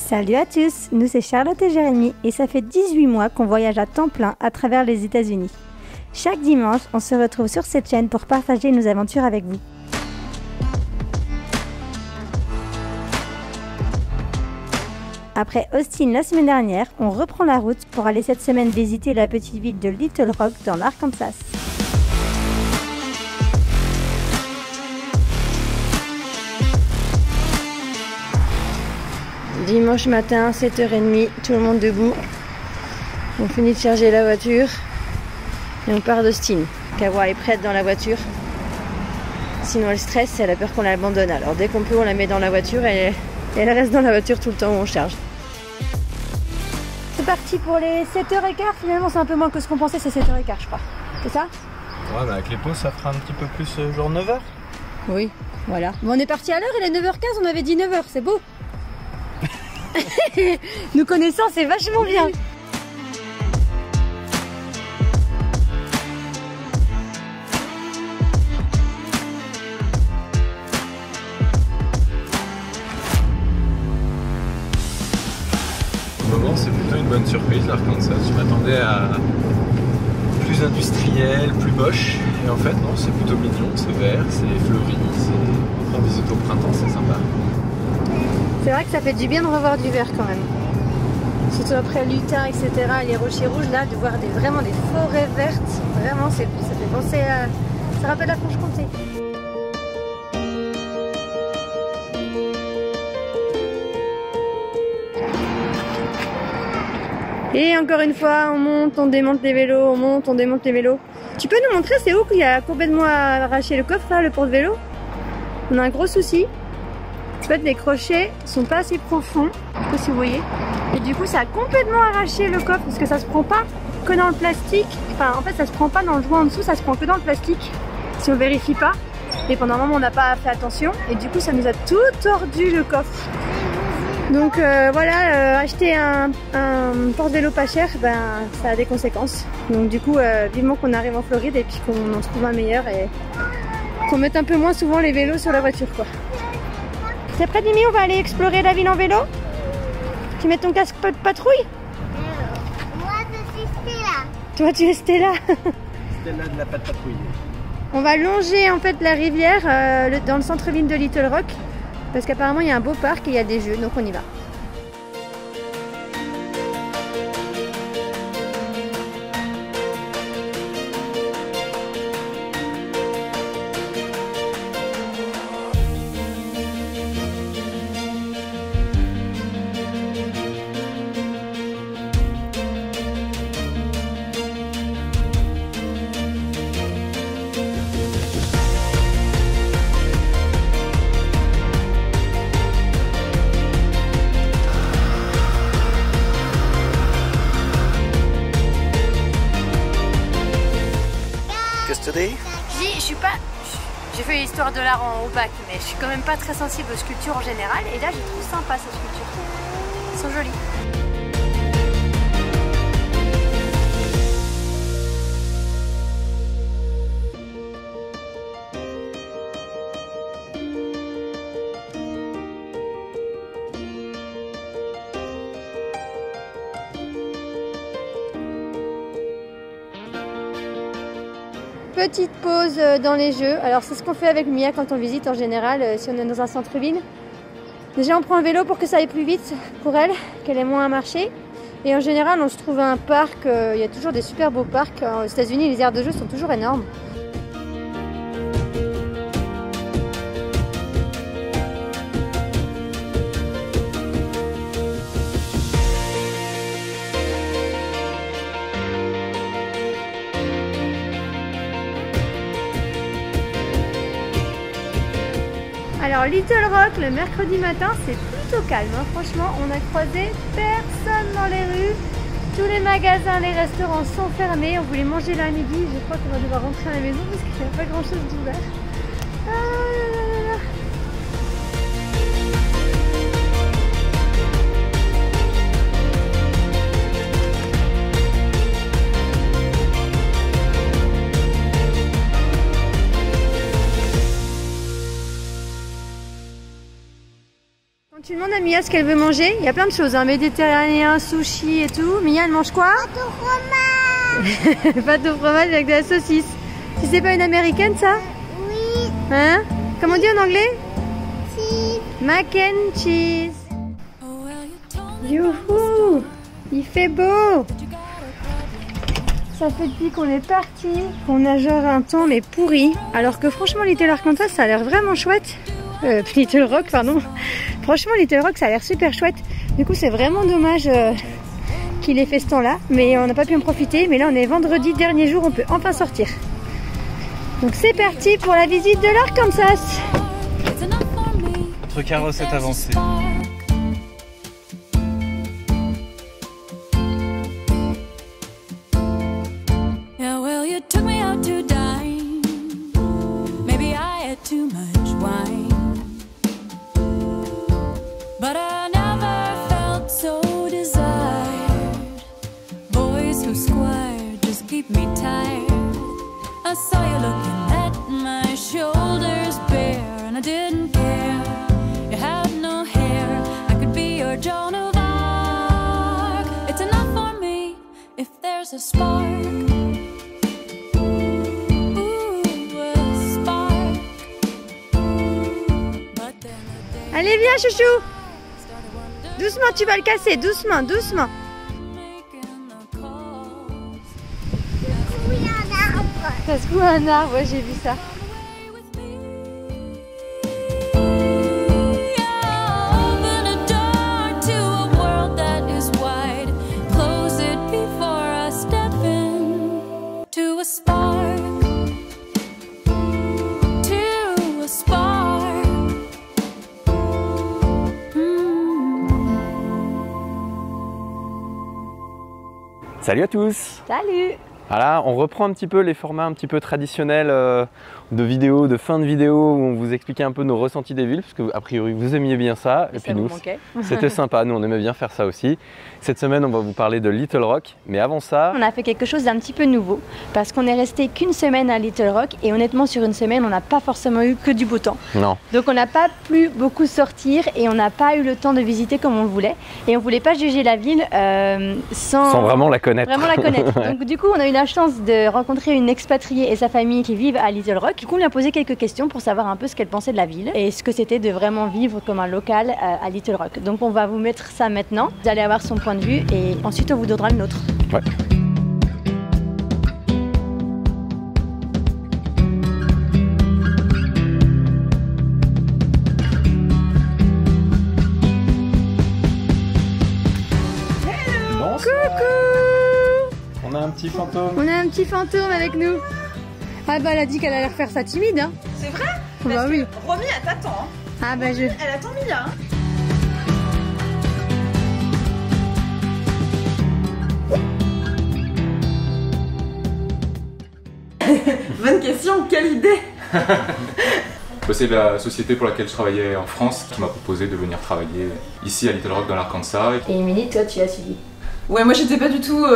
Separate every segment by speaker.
Speaker 1: Salut à tous, nous c'est Charlotte et Jérémy et ça fait 18 mois qu'on voyage à temps plein à travers les États-Unis. Chaque dimanche, on se retrouve sur cette chaîne pour partager nos aventures avec vous. Après Austin la semaine dernière, on reprend la route pour aller cette semaine visiter la petite ville de Little Rock dans l'Arkansas. Dimanche matin, 7h30, tout le monde debout. On finit de charger la voiture et on part d'Austin. Kawa est prête dans la voiture. Sinon elle stresse, elle a peur qu'on l'abandonne. Alors dès qu'on peut, on la met dans la voiture et elle reste dans la voiture tout le temps où on charge. C'est parti pour les 7h15. Finalement, c'est un peu moins que ce qu'on pensait, c'est 7h15, je crois. C'est ça?
Speaker 2: Ouais, mais avec les pauses, ça fera un petit peu plus genre 9h.
Speaker 1: Oui, voilà. Bon, on est parti à l'heure, il est 9h15, on avait dit 9h, c'est beau. Nous connaissons, c'est vachement bien.
Speaker 2: Au moment, c'est plutôt une bonne surprise l'Arkansas. Je m'attendais à plus industriel, plus moche. Et en fait, non, c'est plutôt mignon, c'est vert, c'est fleuri. On prend visite au printemps, c'est sympa.
Speaker 1: C'est vrai que ça fait du bien de revoir du vert quand même. Surtout après l'Utah, etc. Les rochers rouges, là, de voir vraiment des forêts vertes. Vraiment, ça fait penser à... Ça rappelle la Franche-Comté. Et encore une fois, on monte, on démonte les vélos, on monte, on démonte les vélos. Tu peux nous montrer c'est où qu'il y a complètement arraché le coffre, là, le porte-vélo? On a un gros souci. En fait, les crochets sont pas assez profonds, je sais pas si vous voyez. Et du coup, ça a complètement arraché le coffre parce que ça se prend pas que dans le plastique. Enfin, en fait, ça se prend pas dans le joint en dessous, ça se prend que dans le plastique. Si on vérifie pas. Et pendant un moment, on n'a pas fait attention. Et du coup, ça nous a tout tordu le coffre. Donc voilà, acheter un porte-vélo pas cher, ben, ça a des conséquences. Donc du coup, vivement qu'on arrive en Floride et puis qu'on en trouve un meilleur et qu'on mette un peu moins souvent les vélos sur la voiture, quoi. T'es prêt, Mimi? On va aller explorer la ville en vélo? Tu mets ton casque de patrouille?
Speaker 3: Moi, je suis Stella.
Speaker 1: Toi, tu es Stella.
Speaker 2: Stella de la patte patrouille.
Speaker 1: On va longer en fait la rivière dans le centre-ville de Little Rock parce qu'apparemment il y a un beau parc et il y a des jeux, donc on y va. J'ai fait l'histoire de l'art au bac, mais je suis quand même pas très sensible aux sculptures en général. Et là, je trouve sympa ces sculptures. Elles sont jolies. Petite pause dans les jeux. Alors c'est ce qu'on fait avec Mia quand on visite en général si on est dans un centre-ville. Déjà on prend le vélo pour que ça aille plus vite pour elle, qu'elle ait moins à marcher. Et en général on se trouve à un parc, il y a toujours des super beaux parcs. Aux États-Unis les aires de jeux sont toujours énormes. Alors Little Rock le mercredi matin c'est plutôt calme, hein. Franchement on a croisé personne dans les rues, tous les magasins, les restaurants sont fermés, on voulait manger là à midi, je crois qu'on va devoir rentrer à la maison parce qu'il n'y a pas grand chose d'ouvert. Ah là là là. Tu demandes à Mia ce qu'elle veut manger. Il y a plein de choses, hein, méditerranéen, sushi et tout. Mia, elle mange quoi?
Speaker 3: Pâte au fromage.
Speaker 1: Pâte au fromage avec de la saucisse. Si c'est pas une américaine, ça?
Speaker 3: Oui.
Speaker 1: Hein? Comment on dit en anglais?
Speaker 3: Si.
Speaker 1: Mac and cheese. Youhou! Il fait beau! Ça fait depuis qu'on est parti qu'on a genre un temps mais pourri. Alors que franchement Little Arkansas ça a l'air vraiment chouette. Little Rock pardon. Franchement Little Rock ça a l'air super chouette. Du coup c'est vraiment dommage qu'il ait fait ce temps là. Mais on n'a pas pu en profiter. Mais là on est vendredi, dernier jour, on peut enfin sortir. Donc c'est parti pour la visite de l'Arkansas.
Speaker 2: Notre carrosse est avancé.
Speaker 4: A spark.
Speaker 1: Allez viens chouchou. Doucement tu vas le casser, doucement, doucement.
Speaker 3: Oui, un arbre.
Speaker 1: Ça se fout un arbre, ouais, j'ai vu ça.
Speaker 5: Salut à tous!
Speaker 1: Salut!
Speaker 5: Voilà, on reprend un petit peu les formats un petit peu traditionnels de vidéos, de fin de vidéo où on vous expliquait un peu nos ressentis des villes parce que a priori vous aimiez bien ça et puis nous c'était sympa, nous on aimait bien faire ça aussi. Cette semaine on va vous parler de Little Rock mais avant ça...
Speaker 1: On a fait quelque chose d'un petit peu nouveau parce qu'on est resté qu'une semaine à Little Rock et honnêtement sur une semaine on n'a pas forcément eu que du beau temps.
Speaker 5: Non.
Speaker 1: Donc on n'a pas pu beaucoup sortir et on n'a pas eu le temps de visiter comme on le voulait et on voulait pas juger la ville sans
Speaker 5: vraiment la connaître.
Speaker 1: Ouais. Donc du coup on a eu la chance de rencontrer une expatriée et sa famille qui vivent à Little Rock. Du coup on lui a posé quelques questions pour savoir un peu ce qu'elle pensait de la ville et ce que c'était de vraiment vivre comme un local à Little Rock. Donc on va vous mettre ça maintenant, vous allez avoir son point de vue et ensuite on vous donnera le nôtre.
Speaker 5: Ouais.
Speaker 2: On a un petit fantôme.
Speaker 1: On a un petit fantôme avec nous. Ah bah elle a dit qu'elle allait refaire ça timide. Hein.
Speaker 6: C'est vrai?
Speaker 1: Bah oui.
Speaker 6: Romy elle t'attend. Hein.
Speaker 1: Ah bah je...
Speaker 6: Elle attend Mia. Hein. Bonne question, quelle idée.
Speaker 7: C'est la société pour laquelle je travaillais en France qui m'a proposé de venir travailler ici à Little Rock dans l'Arkansas.
Speaker 1: Et Émilie, toi tu as suivi?
Speaker 6: Ouais, moi j'étais pas du tout...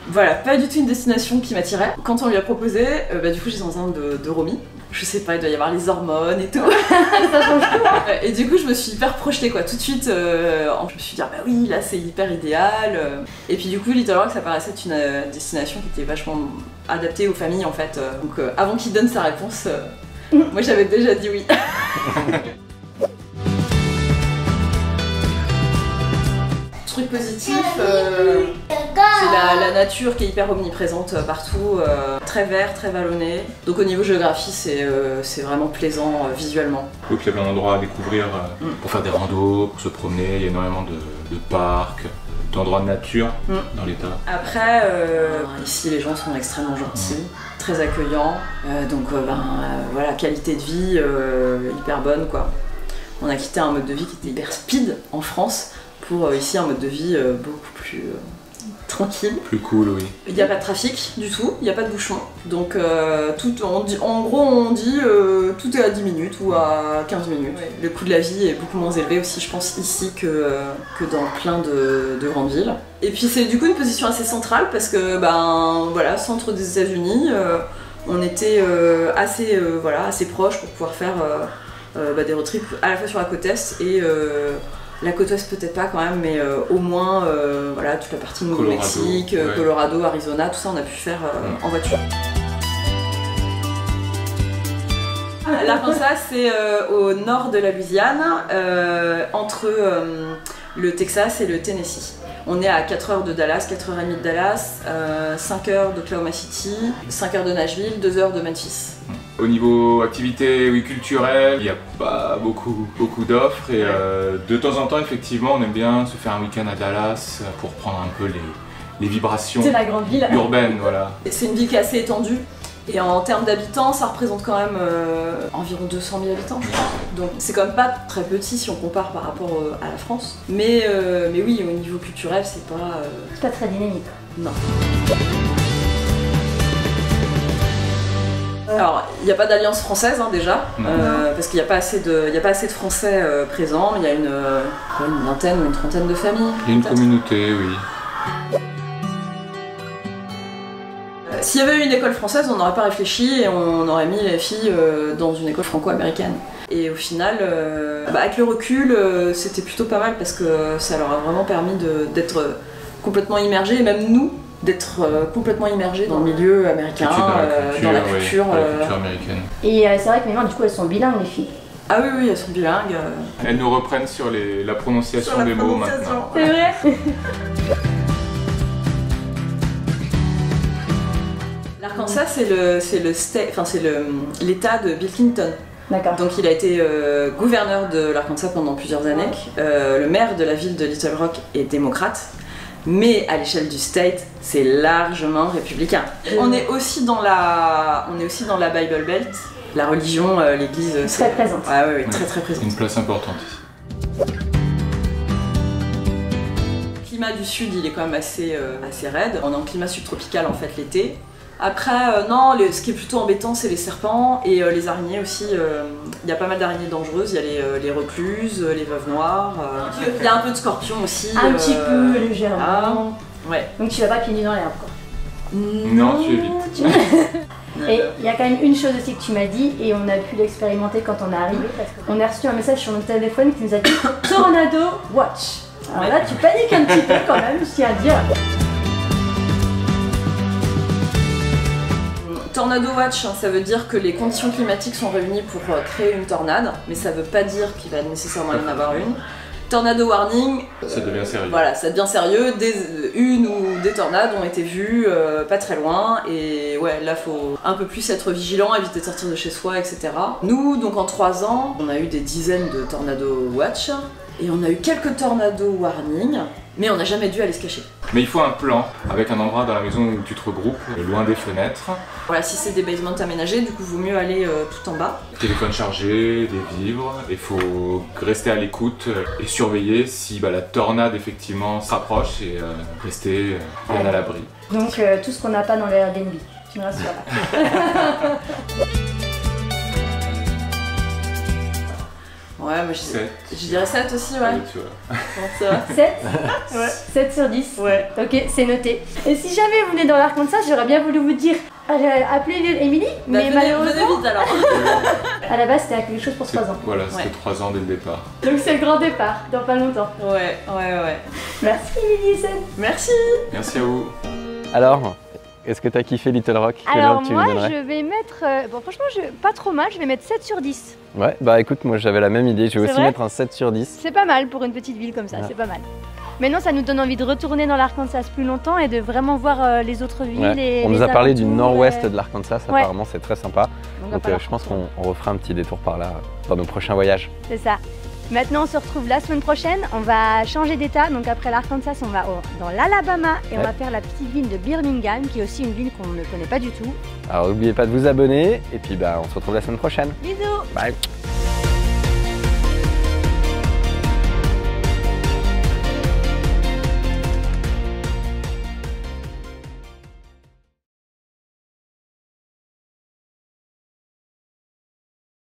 Speaker 6: Voilà, pas du tout une destination qui m'attirait. Quand on lui a proposé, du coup j'étais enceinte de Romy. Je sais pas, il doit y avoir les hormones et tout.
Speaker 1: Ça change tout.
Speaker 6: Et du coup je me suis hyper projetée quoi, tout de suite. Je me suis dit bah oui, là c'est hyper idéal. Et puis du coup Little Rock ça paraissait être une destination qui était vachement adaptée aux familles en fait. Donc avant qu'il donne sa réponse, moi j'avais déjà dit oui. Truc positif, c'est la nature qui est hyper omniprésente partout, très vert, très vallonné. Donc au niveau géographie, c'est vraiment plaisant visuellement.
Speaker 7: Donc il y a plein d'endroits à découvrir pour faire des randos, pour se promener, il y a énormément de parcs, d'endroits de nature dans l'état.
Speaker 6: Après, ici les gens sont extrêmement gentils, très accueillants, donc voilà, qualité de vie hyper bonne quoi. On a quitté un mode de vie qui était hyper speed en France, pour ici un mode de vie beaucoup plus tranquille.
Speaker 7: Plus cool, oui.
Speaker 6: Il n'y a pas de trafic du tout, il n'y a pas de bouchon. Donc en gros on dit tout est à 10 minutes ou à 15 minutes. Ouais. Le coût de la vie est beaucoup moins élevé aussi je pense ici que dans plein de grandes villes. Et puis c'est du coup une position assez centrale parce que voilà, centre des États-Unis, on était assez proche pour pouvoir faire des road trips à la fois sur la côte est et la côte ouest peut-être pas quand même, mais au moins voilà, toute la partie Nouveau-Mexique, Colorado, Arizona, tout ça on a pu faire en voiture. L'Arkansas c'est au nord de la Louisiane, entre le Texas et le Tennessee. On est à 4 heures de Dallas, 4h30 de Dallas, 5 heures d'Oklahoma City, 5 heures de Nashville, 2 heures de Memphis.
Speaker 7: Au niveau activité culturelle, il n'y a pas beaucoup d'offres et de temps en temps effectivement on aime bien se faire un week-end à Dallas pour prendre un peu les vibrations
Speaker 6: la grande ville
Speaker 7: urbaines. Voilà. C'est
Speaker 6: une ville qui est assez étendue. Et en termes d'habitants, ça représente quand même environ 200 000 habitants. Donc c'est quand même pas très petit si on compare par rapport à la France. Mais oui, au niveau culturel, c'est pas...
Speaker 1: C'est pas très dynamique.
Speaker 6: Non. Alors, il n'y a pas d'alliance française déjà, parce qu'il n'y a pas assez de Français présents, mais il y a une vingtaine ou une trentaine de familles.
Speaker 7: Il y a une communauté, oui.
Speaker 6: S'il y avait eu une école française, on n'aurait pas réfléchi et on aurait mis les filles dans une école franco-américaine. Et au final, avec le recul, c'était plutôt pas mal parce que ça leur a vraiment permis d'être complètement immergés, et même nous, d'être complètement immergés dans le milieu américain, dans la culture
Speaker 7: américaine.
Speaker 1: Et c'est vrai que maintenant, du coup, elles sont bilingues, les filles.
Speaker 6: Ah oui, elles sont bilingues.
Speaker 7: Elles nous reprennent sur la prononciation des mots maintenant.
Speaker 1: C'est vrai.
Speaker 6: L'Arkansas, c'est l'État de Bill Clinton.
Speaker 1: D'accord.
Speaker 6: Donc il a été gouverneur de l'Arkansas pendant plusieurs années. Le maire de la ville de Little Rock est démocrate. Mais à l'échelle du state, c'est largement républicain. On est aussi dans la Bible Belt. La religion, l'église,
Speaker 1: très présente.
Speaker 6: Ah oui, très très présente.
Speaker 7: Une place importante ici.
Speaker 6: Le climat du sud, il est quand même assez raide. On est en climat subtropical en fait l'été. Après, non, ce qui est plutôt embêtant, c'est les serpents et les araignées aussi. Il y a pas mal d'araignées dangereuses. Il y a les recluses, les veuves noires. Il y a un peu de scorpions aussi.
Speaker 1: Un petit peu légèrement.
Speaker 6: Ouais.
Speaker 1: Donc tu vas pas pieds nus dans l'herbe, quoi.
Speaker 7: Non, tu évites.
Speaker 1: Et il y a quand même une chose aussi que tu m'as dit, et on a pu l'expérimenter quand on est arrivé, parce qu'on a reçu un message sur notre téléphone qui nous a dit Tornado Watch. Alors là, tu paniques un petit peu quand même, je tiens à dire.
Speaker 6: Tornado Watch, ça veut dire que les conditions climatiques sont réunies pour créer une tornade, mais ça veut pas dire qu'il va nécessairement y en avoir une. Tornado Warning,
Speaker 7: ça devient sérieux.
Speaker 6: Voilà, ça devient sérieux. Une ou des tornades ont été vues pas très loin, et ouais, là faut un peu plus être vigilant, éviter de sortir de chez soi, etc. Nous, donc en 3 ans, on a eu des dizaines de Tornado Watch, et on a eu quelques Tornado Warning, mais on n'a jamais dû aller se cacher.
Speaker 7: Mais il faut un plan, avec un endroit dans la maison où tu te regroupes, loin des fenêtres.
Speaker 6: Voilà, si c'est des basements aménagés, du coup, vaut mieux aller tout en bas.
Speaker 7: Téléphone chargé, des vivres, il faut rester à l'écoute et surveiller si la tornade effectivement s'approche et rester bien à l'abri.
Speaker 1: Donc tout ce qu'on n'a pas dans les Airbnb, tu me rassures là.
Speaker 6: Ouais, moi je dirais 7 aussi, ouais.
Speaker 7: Allez, tu vois.
Speaker 6: Bon, ça va.
Speaker 1: 7 ouais. 7 sur 10.
Speaker 6: Ouais.
Speaker 1: Ok, c'est noté. Et si jamais vous venez dans l'Arkansas, j'aurais bien voulu vous dire appelez Émilie, mais malheureusement.
Speaker 6: Venez vite alors.
Speaker 1: À la base, c'était quelque chose pour 3 ans.
Speaker 7: Voilà, c'était 3 ans dès le départ.
Speaker 1: Donc c'est le grand départ, dans pas longtemps.
Speaker 6: Ouais.
Speaker 1: Merci Émilie et Sen.
Speaker 6: Merci.
Speaker 7: Merci à vous.
Speaker 5: Alors, est-ce que t'as kiffé Little Rock?
Speaker 1: Alors moi, je vais mettre... bon, franchement, pas trop mal, je vais mettre 7 sur 10.
Speaker 5: Ouais, bah écoute, moi j'avais la même idée, je vais aussi mettre un 7 sur 10.
Speaker 1: C'est pas mal pour une petite ville comme ça, c'est pas mal. Maintenant, ça nous donne envie de retourner dans l'Arkansas plus longtemps et de vraiment voir les autres villes.
Speaker 5: Ouais. On nous a parlé du nord-ouest de l'Arkansas, apparemment c'est très sympa. Donc je pense qu'on refera un petit détour par là dans nos prochains voyages.
Speaker 1: C'est ça. Maintenant, on se retrouve la semaine prochaine. On va changer d'état. Donc après l'Arkansas, on va dans l'Alabama et on va faire la petite ville de Birmingham, qui est aussi une ville qu'on ne connaît pas du tout.
Speaker 5: Alors n'oubliez pas de vous abonner et puis on se retrouve la semaine prochaine.
Speaker 1: Bisous.
Speaker 5: Bye.